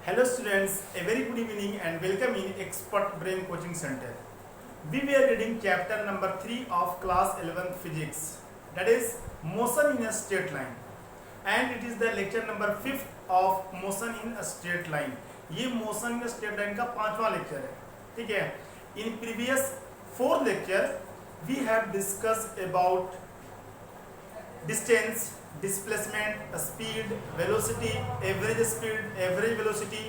Hello students, a very good evening and welcome in Expert Brain Coaching Center. We were reading chapter number 3 of class 11th physics, that is motion in a straight line, and it is the lecture number 5th of motion in a straight line. ये motion in a straight line का पांचवा lecture है, ठीक है. In previous 4 lecture we have discussed about distance, displacement, speed, velocity, average velocity.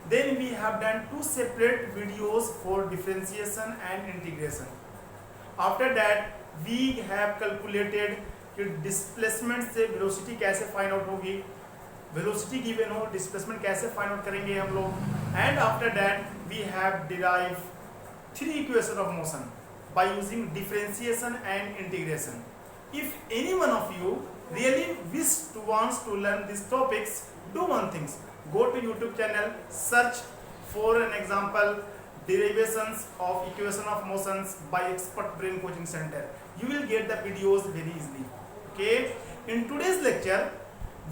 Then we have done 2 separate videos for differentiation and integration. After that we have calculated कि displacement से velocity कैसे find out होगी, velocity given हो displacement कैसे find out करेंगे हम लोग, and after that we have derived 3 equations of motion by using differentiation and integration. If any one of you really wants to learn these topics, do one thing: go to YouTube channel, search for an example derivations of equation of motions by Expert Brain Coaching Center. You will get the videos very easily. Okay. In today's lecture,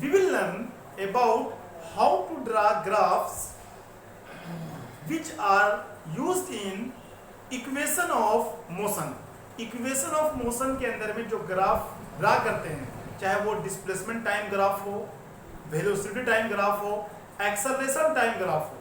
we will learn about how to draw graphs which are used in equation of motion. Equation of motion के अंदर में जो graph draw करते हैं, चाहे वो displacement time graph हो, velocity time graph हो, एक्सेलरेशन टाइम ग्राफ हो,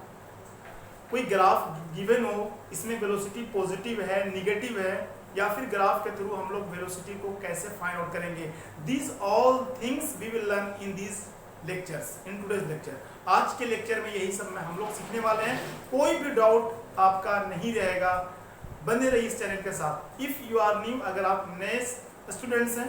कोई ग्राफ गिवन हो, इसमें वेलोसिटी पॉजिटिव है, निगेटिव है, या फिर ग्राफ के थ्रू हम लोग वेलोसिटी को कैसे फाइंड आउट करेंगे. These all things we will learn in these lectures, in today's lecture. आज के लेक्चर में यही सब हम लोग सीखने वाले हैं. कोई भी डाउट आपका नहीं रहेगा, बने रहिए इस चैनल के साथ. इफ यू आर न्यू, अगर आप नए स्टूडेंट्स हैं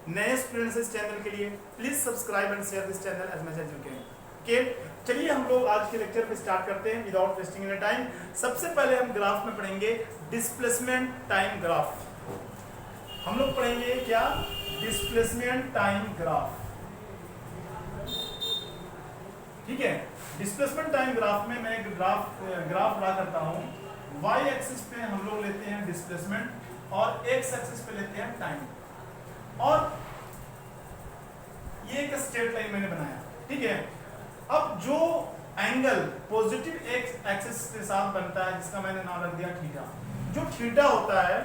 इस चैनल के लिए, please subscribe and share this channel as much as you can. Okay, चलिए हम लोग आज के लेक्चर पे स्टार्ट करते हैं विदाउट वेस्टिंग एनी टाइम. सबसे पहले हम ग्राफ में पढ़ेंगे डिस्प्लेसमेंट टाइम ग्राफ. हम लोग पढ़ेंगे क्या? Displacement time graph. ठीक है. डिस्प्लेसमेंट टाइम ग्राफ में मैं एक ग्राफ ड्रा करता हूं. y एक्सिस पे हम लोग लेते हैं डिस्प्लेसमेंट और x एक्सिस पे लेते हैं टाइम, और ये एक स्ट्रेट लाइन मैंने बनाया. ठीक है. अब जो एंगल पॉजिटिव x एक्सिस के साथ बनता है, जिसका मैंने नाम रख दिया थीटा, जो थीटा होता है,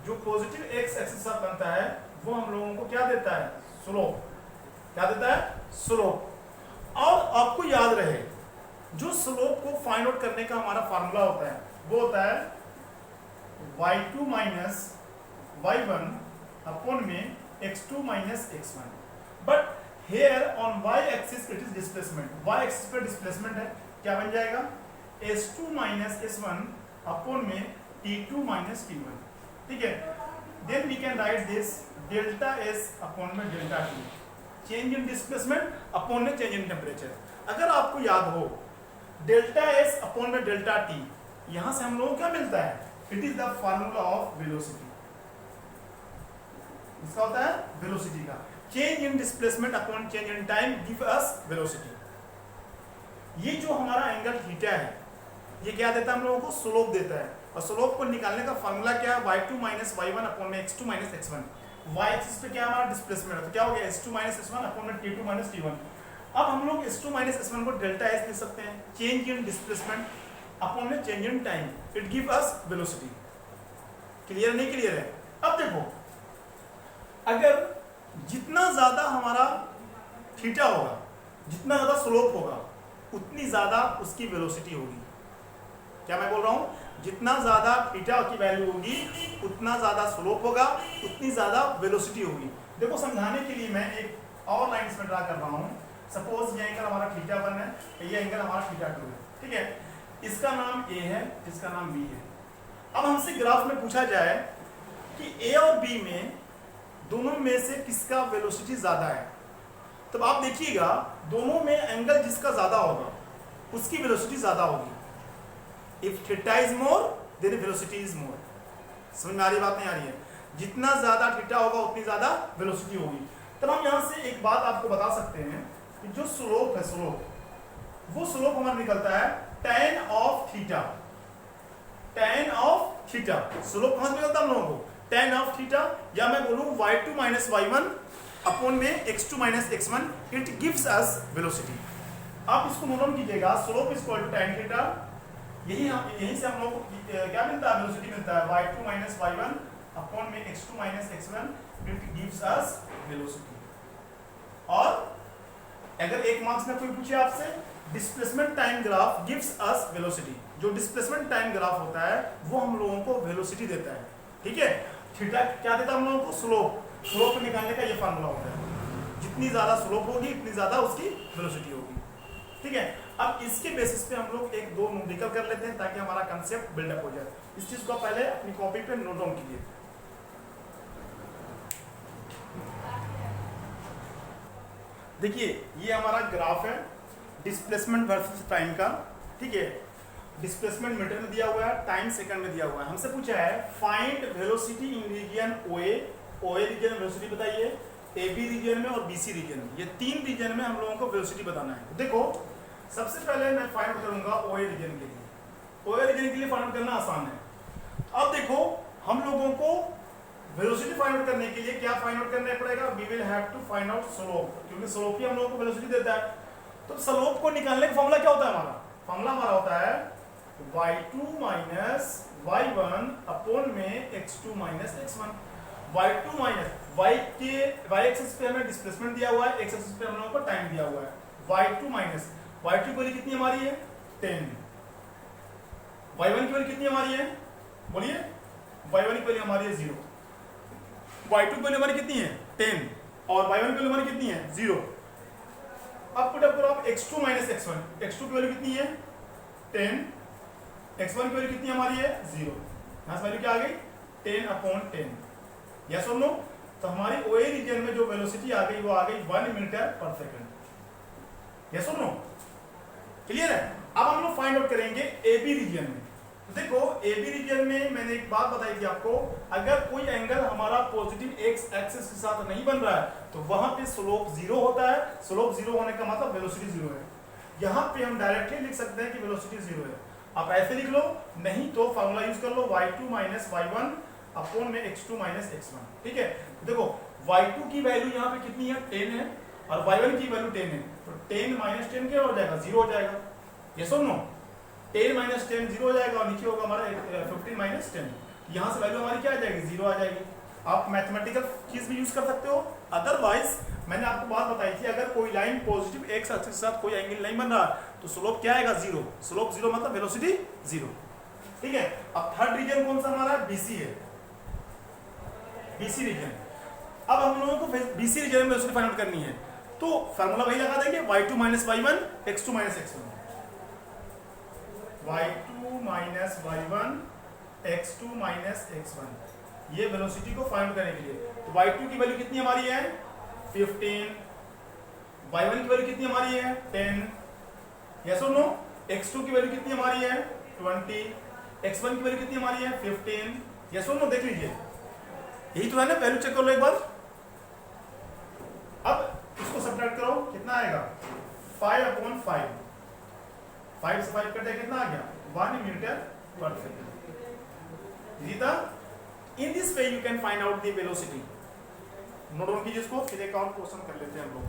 जो पॉजिटिव x एक्सिस के साथ बनता है, वो हम लोगों को क्या देता है? स्लोप. क्या देता है? स्लोप. और आपको याद रहे, जो स्लोप को फाइंड आउट करने का हमारा फार्मूला होता है, वो होता है y2 माइनस y1 अपॉन में x2 minus x1. But here on y axis it is displacement. y axis पे डिस्प्लेसमेंट है, क्या बन जाएगा? s2 माइनस s1 अपॉन में t2 माइनस t1. ठीक है. Then we can write this delta s upon में delta t. Change in displacement upon में चेंज इन टेम्परेचर. अगर आपको याद हो, डेल्टा s अपॉन में डेल्टा t, यहां से हम लोगों को क्या मिलता है? It is the formula of velocity. इसका होता है वेलोसिटी का. Change in displacement upon change in time give us velocity. ये जो हमारा एंगल थीटा है, ये क्या देता है हम लोगों को? स्लोप देता है. और स्लोप को निकालने का फार्मूला क्या है? y2 माइनस y1 अपॉन में x2 minus x1. y axis पे क्या हमारा डिस्प्लेसमेंट है, तो क्या हो गया? s2 माइनस s1 अपॉन में t2 माइनस t1. अब हम लोग s2 माइनस s1 को डेल्टा s लिख सकते हैं. चेंज इन डिस्प्लेसमेंट अपॉन में change in time, it give us velocity. Clear नहीं क्लियर है? अब देखो, अगर जितना ज्यादा हमारा थीटा होगा, जितना ज्यादा स्लोप होगा, उतनी ज्यादा उसकी वेलोसिटी होगी. क्या मैं बोल रहा हूं? जितना ज्यादा थीटा की वैल्यू होगी, उतना ज्यादा स्लोप होगा, उतनी ज्यादा वेलोसिटी होगी. देखो, समझाने के लिए मैं एक और लाइन इसमें ड्रा कर रहा हूं. सपोज ये एंगल हमारा थीटा 1 है, ये एंगल हमारा थीटा 2 है. ठीक है. इसका नाम A है, इसका नाम B है. अब हमसे ग्राफ में पूछा जाए कि A और B में दोनों में से किसका वेलोसिटी ज्यादा है, तब आप देखिएगा दोनों में एंगल जिसका ज्यादा होगा उसकी वेलोसिटी ज्यादा होगी. If theta is more than velocity is more. समझ में आ रही बात? नहीं आ रही है? जितना ज्यादा थीटा होगा उतनी ज्यादा वेलोसिटी होगी. तब हम यहां से एक बात आपको बता सकते हैं कि जो स्लोप है, वो स्लोप हमारा निकलता है tan of theta. tan of theta slope कहां से निकलता है हम लोगों को? tan of theta. या मैं बोलूं y2 माइनस y1 अपॉन में x2 minus x1, it gives us velocity. आप इसको नोट डाउन कीजिएगा, slope is equal to tan theta, यहीं से हम लोग को क्या मिलता है, वेलोसिटी मिलता है y2 माइनस y1 अपॉन में x2 minus x1 it gives us velocity. और अगर एक मार्क्स में कोई पूछे आपसे displacement time graph gives us velocity, जो डिस्प्लेसमेंट टाइम ग्राफ होता है वो हम लोगों को वेलोसिटी देता है, ठीक है। थीटा क्या देता है हम लोगों को, स्लोप, स्लोप निकालने का ये फार्मूला होता है, जितनी ज्यादा स्लोप होगी उतनी ज्यादा उसकी वेलोसिटी होगी, ठीक है। अब इसके बेसिस पे हम लोग एक दो न्यूमेरिकल कर लेते हैं ताकि हमारा कंसेप्ट बिल्डअप हो जाए। इस चीज को पहले अपनी कॉपी पे नोट डाउन कीजिए। देखिए ये हमारा ग्राफ है डिस्प्लेसमेंट वर्सेस टाइम का, ठीक है। डिस्प्लेसमेंट मीटर में दिया हुआ है, टाइम सेकंड में दिया हुआ है। हमसे पूछा है फाइंड वेलोसिटी इन रीजन ओए, ओए रीजन में वेलोसिटी बताइए, एबी रीजन में और बीसी रीजन में, ये तीन रीजन में हम लोगों को वेलोसिटी बताना है। देखो सबसे पहले मैं फाइंड आउट करूंगा ओए रीजन के लिए, ओए रीजन के लिए फाइंड आउट करना आसान है। अब देखो हम लोगों को वेलोसिटी फाइंड आउट करने के लिए क्या फाइंड आउट करना पड़ेगा, we will have to find out slope, क्योंकि स्लोप ही हम लोगों को वेलोसिटी देता है। तो स्लोप को निकालने का फॉर्मूला क्या होता है, हमारा होता है y2 माइनस y1 अपॉन में x2 minus x1। y2 minus y के y एक्सिस पे हमें डिस्प्लेसमेंट दिया हुआ है, x एक्सिस पे हम लोगों को टाइम दिया हुआ है। y2 माइनस y2 की वैल्यू कितनी हमारी है 10, y1 की वैल्यू कितनी हमारी है बोलिए, y1 की वैल्यू हमारी है 0, y2 की वैल्यू हमारी कितनी है 10 और y1 की वैल्यू हमारी कितनी है 0। अब पुट अप करो आप x2 माइनस x1, x2 की वैल्यू कितनी है 10, x1 की वैल्यू कितनी हमारी है 0, यहाँ से वैल्यू क्या आ गई 10 अपॉन 10, यस और नो। तो हमारी ओए रीजन में जो वेलोसिटी आ गई वो आ गई 1 मीटर पर सेकंड, यस और नो, क्लियर है। अब हम लोग फाइंड आउट करेंगे एबी रीजन में। तो देखो एबी रीजन में मैंने एक बात बताई थी आपको, अगर कोई एंगल हमारा पॉजिटिव एक्स एक्सिस के साथ नहीं बन रहा है तो वहां पे स्लोप 0 होता है, स्लोप 0 होने का मतलब वेलोसिटी 0 है। यहाँ पे हम डायरेक्टली लिख सकते हैं कि वेलोसिटी 0 है, आप ऐसे लिख लो, नहीं तो फॉर्मूला यूज कर लो y2 माइनस y1 अपॉन में x2 माइनस x1, ठीक है। देखो y2 की वैल्यू यहाँ पे कितनी है 10 है और y1 की वैल्यू 10 है, तो 10 माइनस 10 क्या हो जाएगा 0 हो जाएगा, यस और नो। 10 माइनस 10 0 हो जाएगा और नीचे होगा हमारा 15 माइनस 10, यहाँ से वैल्यू हमारी क्या आ जाएगी 0 आ जाएगी। आप मैथमेटिकल चीज भी यूज कर सकते हो, अदरवाइज मैंने आपको बात बताई थी अगर कोई लाइन पॉजिटिव एक्स एक्सिस के साथ कोई एंगल नहीं बन रहा तो स्लोप क्या आएगा 0, स्लोप 0 मतलब वेलोसिटी 0, ठीक है। अब थर्ड रीजन कौन सा हमारा बीसी है, बीसी रीजन। अब हम लोगों को बीसी रीजन में वेलोसिटी फाइंड आउट करनी है, तो फार्मूला वही लगा देंगे y2 minus y1 x2 minus x1, y2 minus y1 x2 minus x1, ये वेलोसिटी को फाइंड करने के लिए। तो y2 की वैल्यू कितनी हमारी है 15, y1 की वैल्यू कितनी हमारी है 10, यस और नो। x2 की वैल्यू कितनी हमारी है 20, x1 की वैल्यू कितनी हमारी है 15, यस और नो, देख लीजिए यही तो है ना, वैल्यू चेक कर लो एक बार। अब इसको सब्ट्रैक्ट करो, कितना आएगा 5 अपॉन 5, 5 से 5 कटे कितना आ गया 1 मीटर पर सेकंड। जीता in this way you can find out the velocity. Note down कीजिए इसको, फिर एक और क्वेश्चन कर लेते हैं हम लोग।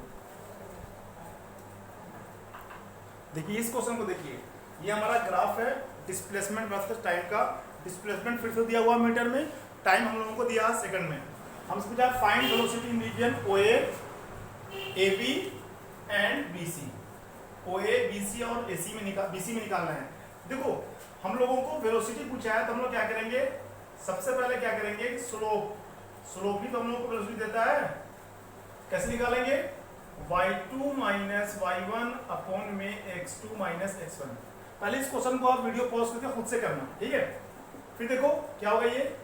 देखिए इस क्वेश्चन को देखिए, ये हमारा ग्राफ है डिस्प्लेसमेंट वर्सेस टाइम का। डिस्प्लेसमेंट फिर से दिया हुआ मीटर में, टाइम हम लोगों को दिया सेकंड में। हमसे पूछा फाइंड वेलोसिटी इन रीजन ओए, एबी एंड बीसी। ओए, बीसी और एसी में बीसी में निकालना है। देखो हम लोगों को वेलोसिटी पूछा है तो हम लोग क्या करेंगे, सबसे पहले क्या करेंगे स्लोप, स्लोप भी तो हम लोगों को वेलोसिटी देता है, कैसे निकालेंगे y2 माइनस y1 अपॉन में x2 माइनस x1। पहले इस क्वेश्चन को आप वीडियो पॉज करके खुद से करना, ठीक है। फिर देखो क्या होगा, ये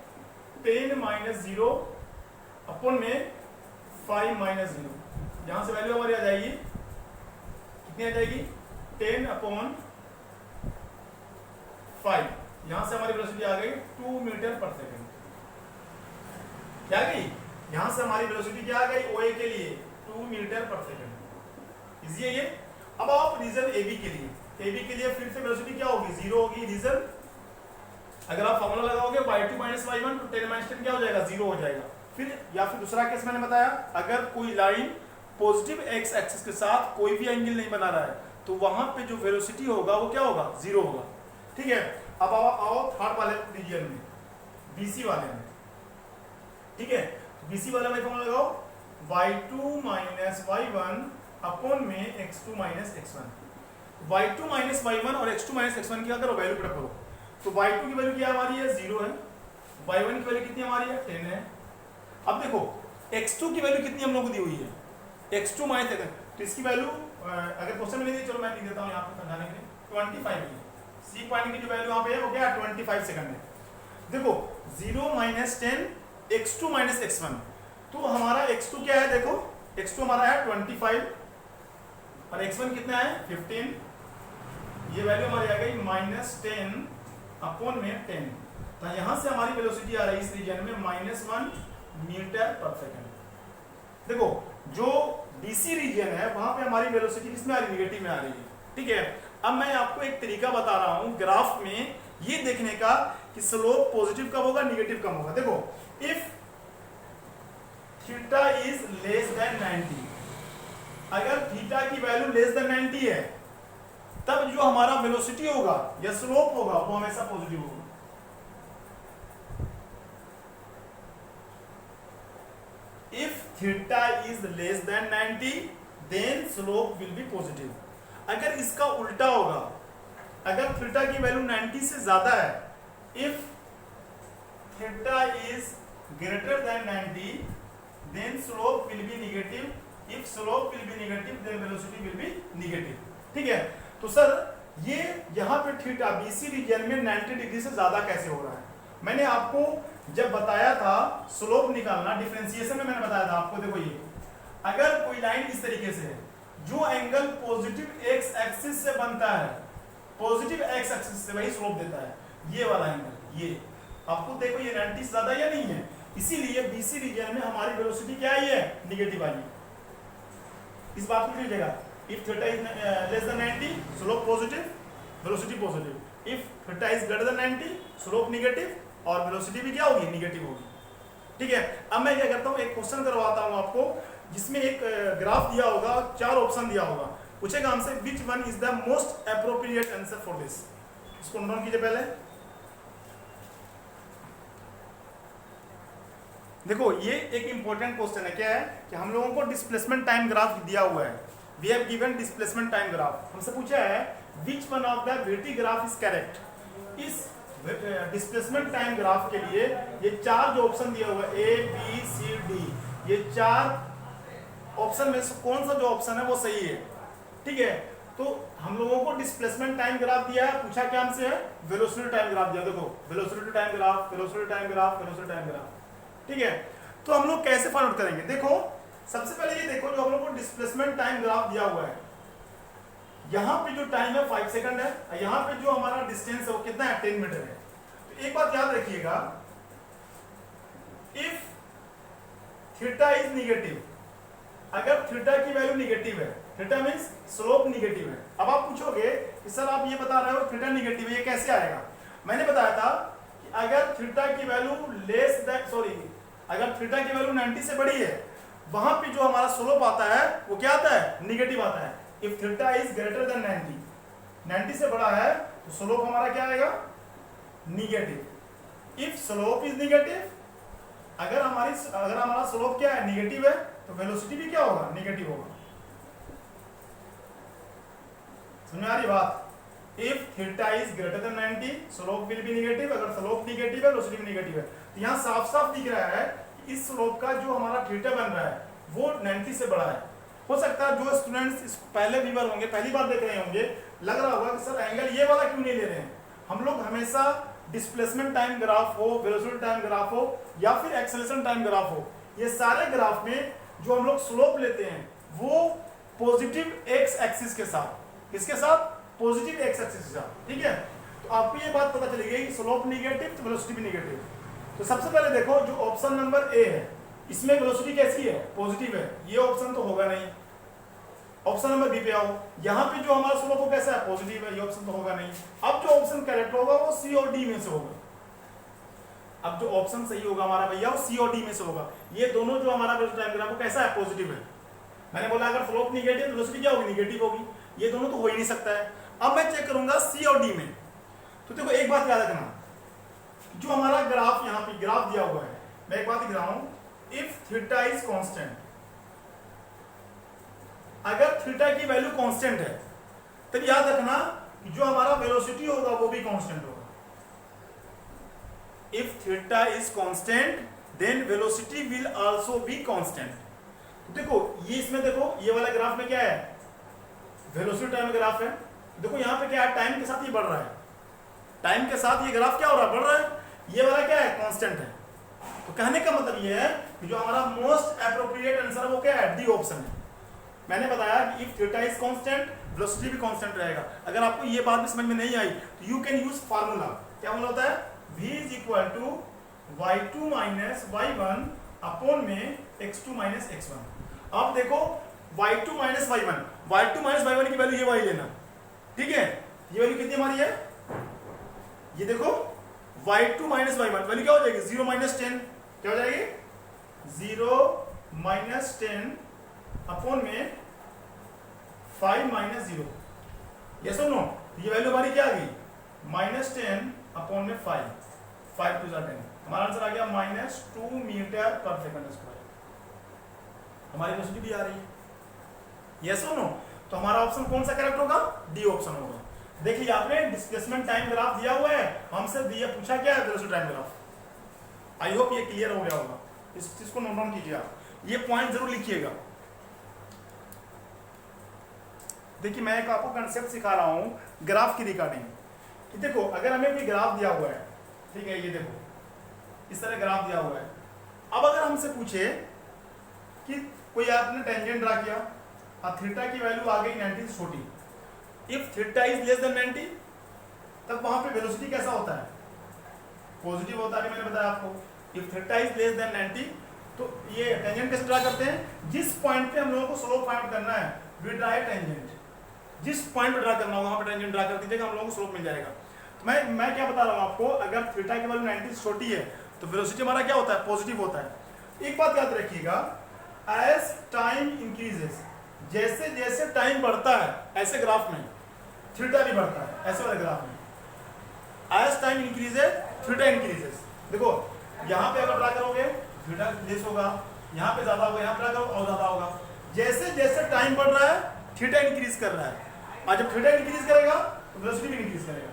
10 माइनस 0 अपॉन में 5 माइनस 0, यहां से वैल्यू हमारी आ जाएगी कितनी आ जाएगी 10 अपॉन 5, यहां से हमारी वेलोसिटी आ गई 2 मीटर पर सेकंड। क्या आ गई, यहां से हमारी वेलोसिटी क्या आ गई ओए के लिए 2 मीटर पर सेकंड। इजी है ये। अब आप रीजन एबी के लिए, एबी के लिए फिर से वेलोसिटी क्या होगी 0 होगी। रीजन अगर आप फॉर्मूला लगाओगे y2 माइनस y1 तो 10 माइनस 10 क्या हो जाएगा 0 हो जाएगा। फिर या फिर दूसरा केस मैंने बताया, अगर कोई लाइन पॉजिटिव एक्स एक्सिस के साथ कोई भी एंगल नहीं बना रहा है तो वहां पे जो वेलोसिटी होगा वो क्या होगा, 0 होगा। ठीक है, अब आओ थर्ड वाले रीजन में, बीसी वाले में। ठीक है, बीसी वाले में फॉर्मूला लगाओ, y2 माइनस y1 अपॉन में x2 minus x1। y2 minus y1 और x2 माइनस x1 की अगर वैल्यू पुट करो तो y2 की वैल्यू क्या हमारी है, 0 है। y1 की वैल्यू कितनी हमारी है, 10 है। अब देखो x2 की वैल्यू कितनी हम लोग को दी हुई है, x2 माइनस x1, तो इसकी वैल्यू अगर क्वेश्चन में नहीं दी, चलो मैं लिख देता हूँ यहाँ पे समझाने के लिए, 25 है। सी पॉइंट की जो वैल्यू यहाँ पे है वो क्या है, 25 सेकंड है। देखो 0 माइनस 10 x2 माइनस x1, तो हमारा x2 क्या है, देखो x2 हमारा है 25 और x1 कितना है 15। ये वैल्यू हमारी आ गई माइनस 10 अपॉन में 10, तो यहाँ से हमारी वेलोसिटी आ रही है इस रीजन में -1 मीटर पर सेकंड। देखो जो डीसी रीजन है वहां पे हमारी वेलोसिटी किसमें आ रही है, निगेटिव में आ रही है। ठीक है, अब मैं आपको एक तरीका बता रहा हूं ग्राफ में ये देखने का कि स्लोप पॉजिटिव कब होगा, निगेटिव कब होगा। देखो if theta is less than 90, अगर थीटा की वैल्यू लेस देन 90 है तब जो हमारा वेलोसिटी होगा या स्लोप होगा वो हमेशा पॉजिटिव होगा। If theta is less than 90, then slope will be positive. अगर इसका उल्टा होगा, अगर थीटा की वैल्यू 90 से ज्यादा है, if theta is greater than 90, then slope will be negative. If slope will be negative, then velocity will be negative. ठीक है, तो सर ये यहाँ पे थीटा बीसी रीजन में 90 डिग्री से ज्यादा कैसे हो रहा है, मैंने आपको जब बताया था स्लोप निकालना, डिफरेंशिएशन में मैंने बताया था आपको। देखो ये अगर कोई लाइन इस तरीके से है, जो एंगल पॉजिटिव एक्स एक्सिस से बनता है, पॉजिटिव एक्स एक्सिस से वही स्लोप देता है, ये वाला एंगल, ये आपको देखो ये 90 से ज्यादा या नहीं है, इसीलिए बीसी रीजन में हमारी वेलोसिटी क्या आई है, निगेटिव आई है। इस बात को लीजिएगा, if theta is less than 90 slope positive, velocity positive. If theta is greater than 90 slope negative और वेलोसिटी भी क्या होगी, निगेटिव होगी। ठीक है, अब मैं क्या करता हूँ, एक क्वेश्चन करवाता हूँ आपको जिसमें एक ग्राफ दिया होगा, 4 ऑप्शन दिया होगा, पूछेगा हमसे which one is the most appropriate answer for this. इसको नोट कीजिए पहले। देखो ये एक इंपॉर्टेंट क्वेश्चन है, क्या है कि हम लोगों को डिस्प्लेसमेंट टाइम ग्राफ दिया हुआ है, we have given displacement time graph. हमसे पूछा है which one of the VT graph is correct. इस डिस्प्लेसमेंट टाइम ग्राफ के लिए ये 4 जो ऑप्शन दिया हुआ है A B C D, ये 4 ऑप्शन में से कौन सा जो ऑप्शन है वो सही है। ठीक है, तो हम लोगों को डिस्प्लेसमेंट टाइम ग्राफ दिया है, पूछा क्या हमसे है, वेलोसिटी टाइम ग्राफ दिया। देखो velocity time graph, velocity time graph, velocity time graph. ठीक है, तो हम लोग कैसे फाइंड आउट करेंगे, देखो सबसे पहले ये देखो जो हम लोग को डिस्प्लेसमेंट टाइम ग्राफ दिया हुआ है, यहाँ पे जो टाइम है 5 सेकंड है, यहाँ पे जो हमारा डिस्टेंस है वो कितना है, 10 मीटर है। तो एक बात याद रखिएगा, इफ थीटा इज निगेटिव, अगर थीटा की वैल्यू निगेटिव है, थीटा मींस स्लोप निगेटिव है। अब आप पूछोगे कि सर आप ये बता रहे हो थीटा निगेटिव है, ये कैसे आएगा। मैंने बताया था कि अगर थीटा की वैल्यू अगर थीटा की वैल्यू 90 से बड़ी है, वहां पे जो हमारा स्लोप आता है वो क्या आता है, निगेटिव आता है। If theta is greater than 90 से बड़ा है तो स्लोप हमारा क्या आएगा, negative. If slope is negative, अगर हमारा स्लोप क्या है, निगेटिव है, तो वेलोसिटी भी क्या होगा, निगेटिव होगा। समझ में आ रही बात। If theta is greater than 90 slope will be negative, अगर स्लोप निगेटिव है वेलोसिटी भी निगेटिव है। तो यहाँ साफ साफ दिख रहा है कि इस स्लोप का जो हमारा थीटा बन रहा है वो 90 से बड़ा है। हो सकता है जो स्टूडेंट्स इसको पहले व्यूअर होंगे, पहली बार देख रहे होंगे, लग रहा होगा कि सर एंगल ये वाला क्यों नहीं ले रहे हैं। हम लोग हमेशा डिस्प्लेसमेंट टाइम ग्राफ हो, वेलोसिटी टाइम ग्राफ हो या फिर एक्सेलरेशन टाइम ग्राफ हो, ये सारे ग्राफ में जो हम लोग स्लोप लेते हैं वो पॉजिटिव एक्स एक्सिस के साथ, किसके साथ, पॉजिटिव एक्स एक्सिस के साथ। ठीक है, तो आपको ये बात पता चली गई कि स्लोप निगेटिव तो वेलोसिटी भी निगेटिव। तो सबसे पहले देखो जो ऑप्शन नंबर ए है इसमें वेलोसिटी कैसी है, पॉजिटिव है, ये ऑप्शन तो होगा नहीं। ऑप्शन नंबर बी पे आओ, यहाँ पे जो हमारा स्लोप वो कैसा है, पॉजिटिव है, ये ऑप्शन तो होगा नहीं। अब जो ऑप्शन करेक्ट होगा वो सी और डी में से होगा। अब जो ऑप्शन सही होगा हमारा भैया वो सी और डी में से होगा। ये दोनों जो हमारा वेलोसिटी टाइम ग्राफ वो कैसा है, पॉजिटिव है। मैंने बोला अगर स्लोप निगेटिव तो वेलोसिटी क्या होगी, निगेटिव होगी। ये दोनों तो हो ही नहीं सकता है। अब मैं चेक करूंगा सी और डी में। तो देखो एक बात याद रखना, जो हमारा ग्राफ यहाँ पे ग्राफ दिया हुआ है, मैं एक बात लिख रहा हूं, इफ थीटा इज कांस्टेंट, अगर थीटा की वैल्यू कांस्टेंट है तब याद रखना कि जो हमारा वेलोसिटी होगा वो भी कांस्टेंट होगा। If theta is constant then velocity will also be constant. देखो ये इसमें देखो ये वाला ग्राफ में क्या है, वेलोसिटी टाइम ग्राफ है। देखो यहाँ पे क्या है, टाइम के साथ ये बढ़ रहा है, टाइम के साथ ये ग्राफ क्या हो रहा है, बढ़ रहा है। ये वाला क्या है, कांस्टेंट है। तो कहने का मतलब ये है कि जो हमारा मोस्ट एप्रोप्रिएट आंसर है वो क्या है, डी ऑप्शन है। मैंने बताया कि if theta is constant velocity भी कांस्टेंट रहेगा। अगर आपको ये बात भी समझ में नहीं आई तो यू कैन यूज फार्मूला। क्या फार्मूला होता है, v is equal to y2 minus y1 upon में x2 माइनस x1। अब देखो y2 minus y1, y2 minus y1 की वैल्यू ये वाली लेना, ठीक है। ये वैल्यू कितनी हमारी है, ये देखो y2 माइनस y1 वैल्यू क्या हो जाएगी, 0 माइनस 10। क्या हो जाएगी, 0 माइनस 10 अपॉन में 5 माइनस 0। ये सुनो, ये वैल्यू हमारी क्या आ गई, माइनस 10 अपॉन में 5, 5 टू 10। हमारा आंसर आ गया माइनस 2 मीटर पर सेकंड स्क्वायर। हमारी वेलोसिटी भी आ रही है। ये सुनो, तो हमारा ऑप्शन कौन सा करेक्ट होगा, डी ऑप्शन होगा। देखिए आपने डिस्प्लेसमेंट टाइम ग्राफ दिया हुआ है, हमसे दिया पूछा क्या है, velocity time graph. I hope ये क्लियर हो गया होगा, इस चीज को नोट डाउन कीजिए आप, ये पॉइंट जरूर लिखिएगा। देखिए मैं एक आपको कंसेप्ट सिखा रहा हूं ग्राफ की रिगार्डिंग कि देखो अगर हमें कोई ग्राफ दिया हुआ है, ठीक है, ये देखो इस तरह ग्राफ दिया हुआ है। अब अगर हमसे पूछे कि कोई आपने टेंजेंट ड्रा किया और थीटा की वैल्यू आ गई 90 से छोटी, if theta is less than 90 तब वहां पे वेलोसिटी कैसा होता है, पॉजिटिव होता है। मैंने बताया आपको if theta is less than 90 तो ये टेंजेंट कैसे ड्रा करते हैं, जिस पॉइंट पे हम लोगों को स्लोप फाइंड करना है वी ड्रा ए टेंजेंट, जिस पॉइंट पे ड्रा करना होगा वहां पे टेंजेंट ड्रा कर दीजिएगा, हम लोगों को स्लोप मिल जाएगा। तो मैं क्या बता रहा हूं आपको, अगर थीटा की वैल्यू 90 से छोटी है तो वेलोसिटी हमारा क्या होता है, पॉजिटिव होता है। एक बात याद रखिएगा, एज टाइम इंक्रीजेस, जैसे जैसे टाइम बढ़ता है ऐसे ग्राफ में थीटा भी बढ़ता है, ऐसे वाले ग्राफ में as time increases theta increases. देखो यहाँ पे अगर ड्रा करोगे थीटा लेस होगा, यहाँ पे ज्यादा होगा, यहाँ पे ड्रा करो और ज्यादा होगा। जैसे जैसे टाइम बढ़ रहा है थीटा इंक्रीज कर रहा है, और जब थीटा इंक्रीज करेगा तो वेलोसिटी भी इंक्रीज करेगा।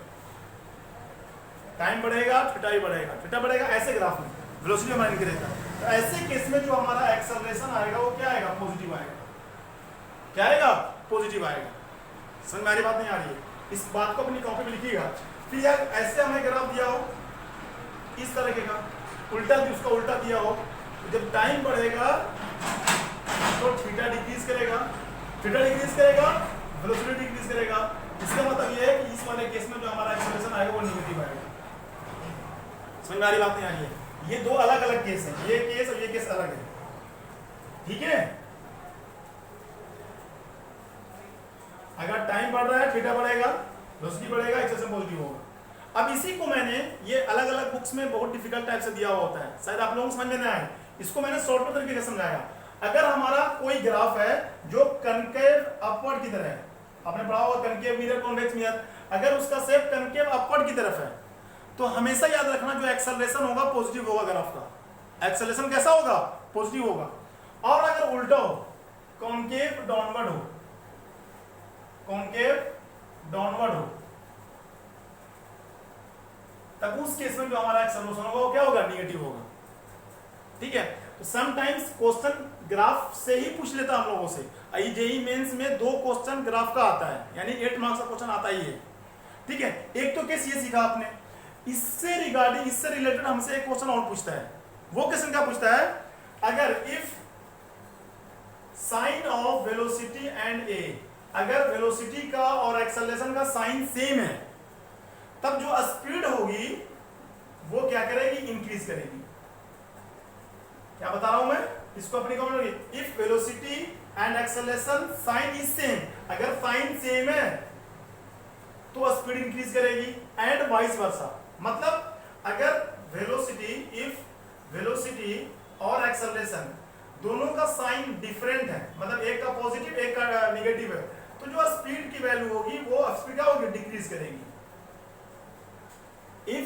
टाइम बढ़ेगा थीटा भी बढ़ेगा, थीटा बढ़ेगा, ऐसे ग्राफ में वेलोसिटी हमारा इंक्रीज करेगा। तो ऐसे केस में जो हमारा एक्सेलरेशन आएगा वो क्या आएगा, पॉजिटिव आएगा। क्या आएगा, पॉजिटिव आएगा। समझ में आ रही बात नहीं आ रही है, इस बात को अपनी कॉपी में लिखिएगा। फिर यार ऐसे हमें ग्राफ दिया हो इस तरह का, उल्टा भी उसका उल्टा दिया हो, जब टाइम बढ़ेगा तो थीटा डिक्रीज करेगा, थीटा डिक्रीज करेगा वेलोसिटी डिक्रीज करेगा। इसका मतलब ये है कि इस वाले केस में जो हमारा एक्सेलरेशन आएगा वो नेगेटिव आएगा। समझ में आ रही बात नहीं आ रही है, ये दो अलग अलग केस है, ये केस और ये केस अलग है, ठीक है। अगर टाइम बढ़ रहा है थीटा बढ़ेगा, वेलोसिटी बढ़ेगा, एक्सेलरेशन पॉजिटिव होगा। अब इसी को मैंने ये अलग अलग बुक्स में बहुत डिफिकल्ट टाइप से दिया हुआ होता है, शायद आप लोगों को समझ में नहीं आए, इसको मैंने शॉर्ट में तरीके से समझाया। अगर हमारा कोई ग्राफ है जो कनकेव अपवर्ड की तरह है, आपने पढ़ा होगा कनकेव मिरर कॉन्वेक्स मिरर, अगर उसका शेप कनकेव अपवर्ड की तरफ है तो हमेशा याद रखना जो एक्सेलरेशन होगा पॉजिटिव होगा, ग्राफ का एक्सेलरेशन कैसा होगा, पॉजिटिव होगा। और अगर उल्टा हो, कॉनकेव डाउनवर्ड हो, कॉनकेव डाउनवर्ड हो, तब उस केस में जो हमारा एक्सेलरेशन होगा वो क्या होगा, निगेटिव होगा, ठीक है। तो समटाइम्स क्वेश्चन ग्राफ से ही पूछ लेता हम लोगों से। जेईई मेंस में 2 क्वेश्चन ग्राफ का आता है, यानी 8 मार्क्स का क्वेश्चन आता ही है, ठीक है। एक तो केस ये सीखा आपने, इससे रिगार्डिंग इससे रिलेटेड हमसे एक क्वेश्चन और पूछता है। वो क्वेश्चन क्या पूछता है, अगर if sign of velocity and a, अगर वेलोसिटी का और एक्सेलरेशन का साइन सेम है तब जो स्पीड होगी वो क्या करेगी, इंक्रीज करेगी। क्या बता रहा हूं मैं, इसको अपनी कॉपी में, if velocity and acceleration sign is same, अगर साइन सेम है तो स्पीड इंक्रीज करेगी, एंड वाइस वर्सा। मतलब अगर वेलोसिटी, इफ वेलोसिटी और एक्सेलरेशन दोनों का साइन डिफरेंट है, मतलब एक का पॉजिटिव एक का नेगेटिव है, तो जो स्पीड की वैल्यू होगी वो स्पीड क्या होगी, डिक्रीज करेगी। If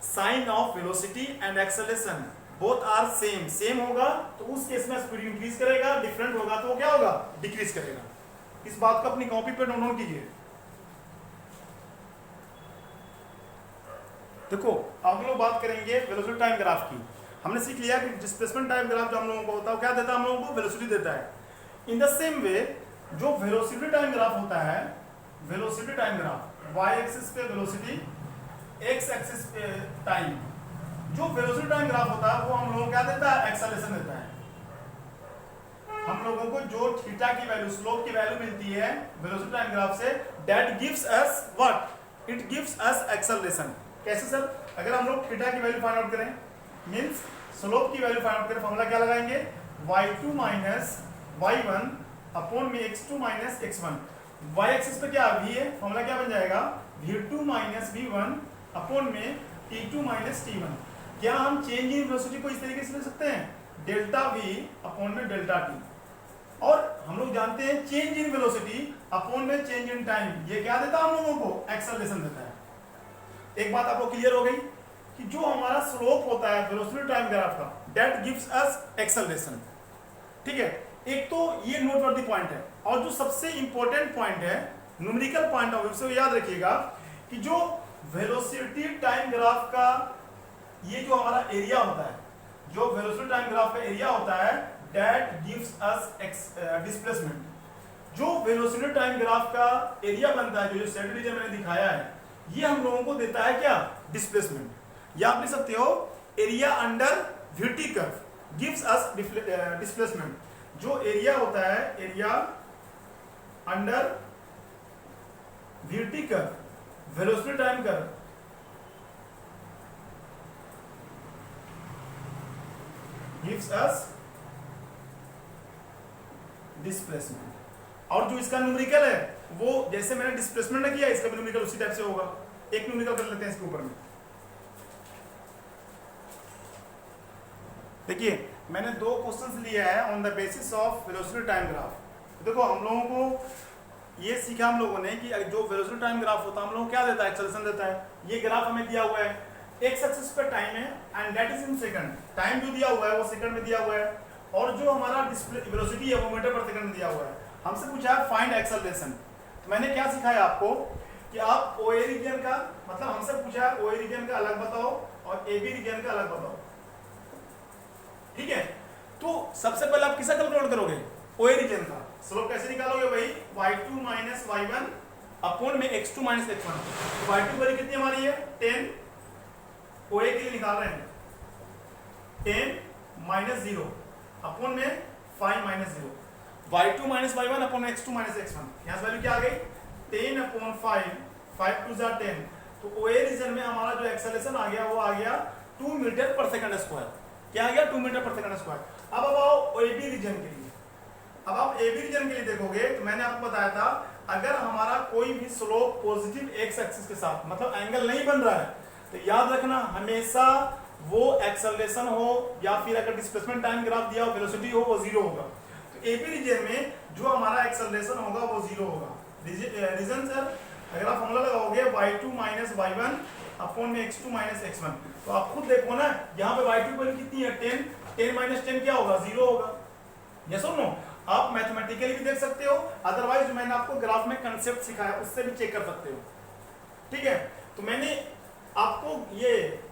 sign of velocity and acceleration both are same होगा तो उस केस में स्पीड इंक्रीज करेगा, डिफरेंट होगा तो वो क्या होगा, डिक्रीज करेगा। इस बात को अपनी कॉपी पे नोट डाउन कीजिए। देखो अब लोग बात करेंगे वेलोसिटी टाइम ग्राफ की। हमने सीख लिया कि डिस्प्लेसमेंट टाइम ग्राफ जो हम लोगों को होता है क्या देता है, हम लोगों को वेलोसिटी देता है। इन द सेम वे जो वेलोसिटी टाइम ग्राफ होता है, velocity time graph Y axis पे वेलोसिटी, एक्स एक्सिस पे टाइम, जो वेलोसिटी टाइम ग्राफ होता है वो हम लोगों को क्या देता है, एक्सेलरेशन देता है। हम लोगों को जो थीटा की वैल्यू, स्लोप की वैल्यू मिलती है वेलोसिटी टाइम ग्राफ से, that gives us what, it gives us acceleration. कैसे सर, अगर हम लोग थीटा की वैल्यू फाइंड आउट करें, मींस स्लोप की वैल्यू फाइंड आउट करें, फॉर्मूला क्या लगाएंगे, y2 माइनस y1 अपॉन में x2 minus x1। y axis पे क्या v है, फॉर्मूला क्या बन जाएगा, v2 माइनस v1 अपॉन में t2 माइनस t1। क्या हम चेंज इन वेलोसिटी को इस तरीके से लिख सकते हैं, डेल्टा v अपॉन में डेल्टा t। और हम लोग जानते हैं चेंज इन वेलोसिटी अपॉन में चेंज इन टाइम, ये क्या देता है हम लोगों को, एक्सेलरेशन देता है। एक बात आपको क्लियर हो गई कि जो हमारा स्लोप होता है वेलोसिटी टाइम ग्राफ का, दैट गिव्स अस एक्सेलरेशन। ठीक है, एक तो ये नोटवर्दी पॉइंट है, और जो सबसे इंपॉर्टेंट पॉइंट है न्यूमेरिकल पॉइंट ऑफ व्यू से याद रखिएगा कि जो वेलोसिटी टाइम ग्राफ का ये जो हमारा एरिया होता है, जो वेलोसिटी टाइम ग्राफ का एरिया होता है, दैट गिव्स अस डिस्प्लेसमेंट। जो वेलोसिटी टाइम ग्राफ का एरिया बनता है, जो सेट रीजन मैंने दिखाया है, ये हम लोगों को देता है क्या, डिस्प्लेसमेंट। या आप लिख सकते हो area under VT curve gives us displacement. जो एरिया होता है, area under VT curve velocity time curve gives us displacement. और जो इसका न्यूमेरिकल है वो जैसे मैंने डिस्प्लेसमेंट ने किया, इसका न्यूमेरिकल उसी टाइप से होगा। एक न्यूमेरिकल कर लेते हैं इसके ऊपर में। देखिए मैंने दो क्वेश्चंस लिए हैं on the basis of velocity time graph. देखो हम लोगों को ये सीखा हम लोगों ने कि जो वेलोसिटी टाइम ग्राफ होता है हम लोगों को क्या देता है, एक्सेलरेशन देता है। ये ग्राफ हमें दिया हुआ है, एक्स एक्सिस पे टाइम है and that is in second. Time जो दिया हुआ है वो सेकंड में दिया हुआ है, और जो हमारा वेलोसिटी है वो मीटर पर सेकंड में दिया हुआ है। हमसे पूछा है फाइंड एक्सेलरेशन। तो मैंने क्या सिखाया आपको कि आप ओए रीजन का, मतलब हमसे पूछा है ओए रीजन का अलग बताओ और एबी रीजन का अलग बताओ। ठीक है, तो सबसे पहले आप किसका कैलकुलेट करोगे, ओए रीजन का। स्लोप कैसे निकालोगे भाई, y2 माइनस y1 अपॉन में x2 minus x1। y2 value कितनी हमारी है 10, ओए के लिए निकाल रहे हैं 10 माइनस 0 अपॉन में 5 minus 0। y2 minus y1 upon x2 minus x1। यहाँ से वैल्यू क्या आ गई 10 अपॉन 5, 5 टू जा 10। तो ओए रीजन में हमारा जो एक्सेलरेशन आ गया वो आ गया 2 मीटर पर सेकंड स्क्वायर। क्या आ गया 2 मीटर पर सेकंड स्क्वायर। अब आओ एबी रीजन के लिए। अब आप एबी रीजन के लिए देखोगे तो मैंने आपको बताया था अगर हमारा कोई भी स्लोप पॉजिटिव एक्स एक्सिस के साथ, मतलब एंगल नहीं बन रहा है, तो याद रखना हमेशा वो एक्सेलरेशन हो या फिर अगर डिस्प्लेसमेंट टाइम ग्राफ दिया हो, वेलोसिटी हो, वो जीरो होगा। तो एबी रीजन में जो हमारा एक्सेलरेशन होगा वो जीरो होगा। रीजन सर अगर आप फॉर्मूला लगाओगे y2 माइनस y1 अपॉन में x2 माइनस x1, तो आप खुद देखो ना यहाँ पे y2 की वैल्यू कितनी है 10, 10 माइनस 10 क्या होगा 0 होगा। यस और नो, आप मैथमेटिकली भी देख सकते हो, अदरवाइज मैंने आपको ग्राफ में कंसेप्ट सिखाया उससे भी चेक कर सकते हो। ठीक है, तो मैंने आपको ये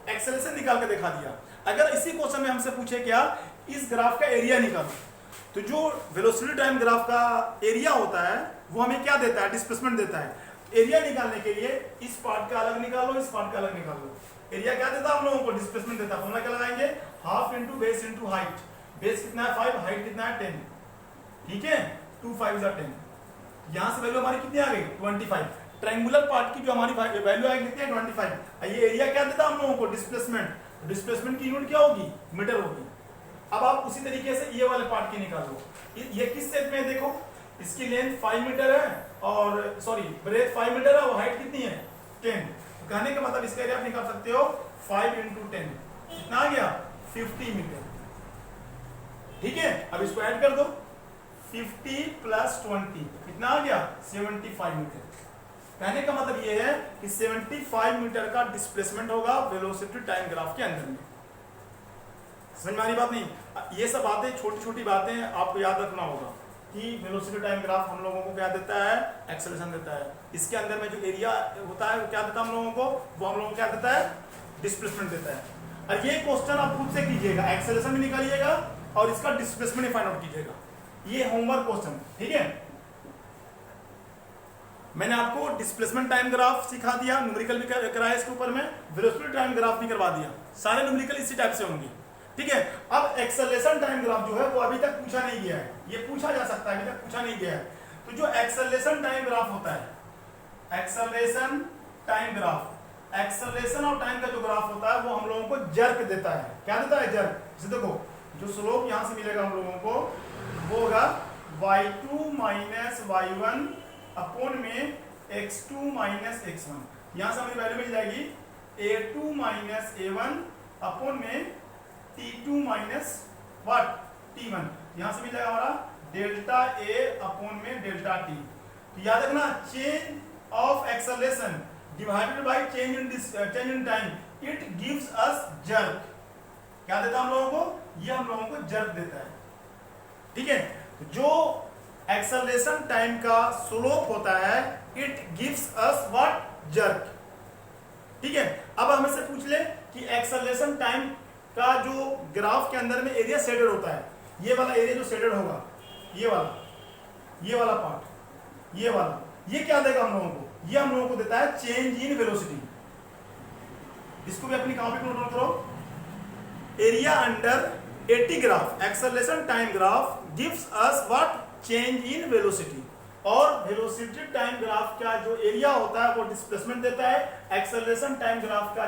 एक्सेलरेशन निकाल के दिखा दिया। अगर इसी क्वेश्चन में हमसे पूछे क्या इस ग्राफ का एरिया निकालो, तो जो वेलोसिटी टाइम ग्राफ का एरिया होता है वो हमें क्या देता है, डिस्प्लेसमेंट देता है। एरिया निकालने के लिए इस पार्ट का अलग निकालो, इस पार्ट का अलग निकालो। एरिया क्या देता है हम लोगों को, डिस्प्लेसमेंट देता है। फॉर्मूला क्या लगाएंगे, half into base into height. Base कितना है 5, हाइट कितना है 10। ठीक है, 2 5 10। यहां से वैल्यू हमारी कितनी आ गई 25। ट्रायंगुलर पार्ट की जो हमारी वैल्यू आएगी कितनी है 25। ये एरिया क्या देता है हम लोगों को, डिस्प्लेसमेंट। डिस्प्लेसमेंट की यूनिट क्या होगी, मीटर होगी। अब आप उसी तरीके से ये वाले पार्ट की निकालो। ये किस शेप में है देखो, इसकी लेंथ 5 मीटर है और सॉरी ब्रेथ 5 मीटर है और हाइट कितनी है 10। तो कहने का मतलब इसका एरिया आप निकाल सकते हो 5 इंटू 10 कितना आ गया 50 मीटर। ठीक है, अब इसको ऐड कर दो 50 प्लस 20 कितना आ गया 75 मीटर। कहने का मतलब ये है कि 75 मीटर का डिस्प्लेसमेंट होगा वेलोसिटी टाइम ग्राफ के अंदर में। समझ में आ रही बात नहीं? ये सब बातें छोटी छोटी बातें आपको याद रखना होगा कि वेलोसिटी टाइम ग्राफ हम लोगों को क्या देता है, एक्सेलरेशन देता है। इसके अंदर में जो एरिया होता है वो क्या देता है हम लोगों को, वो हम लोगों को क्या देता है, डिस्प्लेसमेंट देता है। और ये क्वेश्चन आप खुद से कीजिएगा, एक्सेलरेशन भी निकालिएगा और इसका डिस्प्लेसमेंट फाइंड आउट कीजिएगा। ये होमवर्क क्वेश्चन, ठीक है। मैंने आपको डिस्प्लेसमेंट टाइम ग्राफ सिखा दिया, न्यूमेरिकल भी कराया इसके ऊपर में, वेलोसिटी टाइम ग्राफ भी करवा दिया। सारे न्यूमेरिकल इसी टाइप से होंगे, ठीक है। अब एक्सेलरेशन टाइम ग्राफ जो है वो अभी तक पूछा नहीं गया है, ये पूछा जा सकता है, अभी तक पूछा नहीं गया है। तो जो एक्सेलरेशन टाइम ग्राफ होता है, एक्सेलरेशन टाइम ग्राफ, एक्सेलरेशन और टाइम का जो ग्राफ होता है वो हम लोगों को जर्क देता है। क्या देता है? जर्क। जैसे देखो जो स्लोप यहां से मिलेगा हम लोगों को वो होगा y2 माइनस y1 अपॉन में x2 माइनस x1। यहां से हमें वैल्यू मिल जाएगी a2 माइनस a1 अपॉन में t2 माइनस व्हाट, t1। यहां से मिल जाएगा हमारा डेल्टा a अपॉन में डेल्टा t। तो याद रखना, change of acceleration divided by change in time, it gives us jerk. क्या देता है हम लोगों को? ये हम लोगों को जर्क देता है, ठीक है। तो जो एक्सेलरेशन टाइम का स्लोप होता है it gives us what, jerk, ठीक है। अब हमें से पूछ ले कि एक्सेलरेशन टाइम का जो ग्राफ के अंदर में एरिया शेडेड होता है, ये वाला एरिया जो शेडेड होगा, ये वाला पार्ट, ये वाला, ये क्या देगा हम लोगों को? ये हम लोगों को देता है चेंज इन वेलोसिटी। इसको भी अपनी कॉपी पर नोट करो। Area under 80 graph, acceleration time graph gives us what, change in velocity. और वेलोसिटी टाइम ग्राफ का जो एरिया होता है वो डिस्प्लेसमेंट देता है, एक्सेलरेशन टाइम ग्राफ का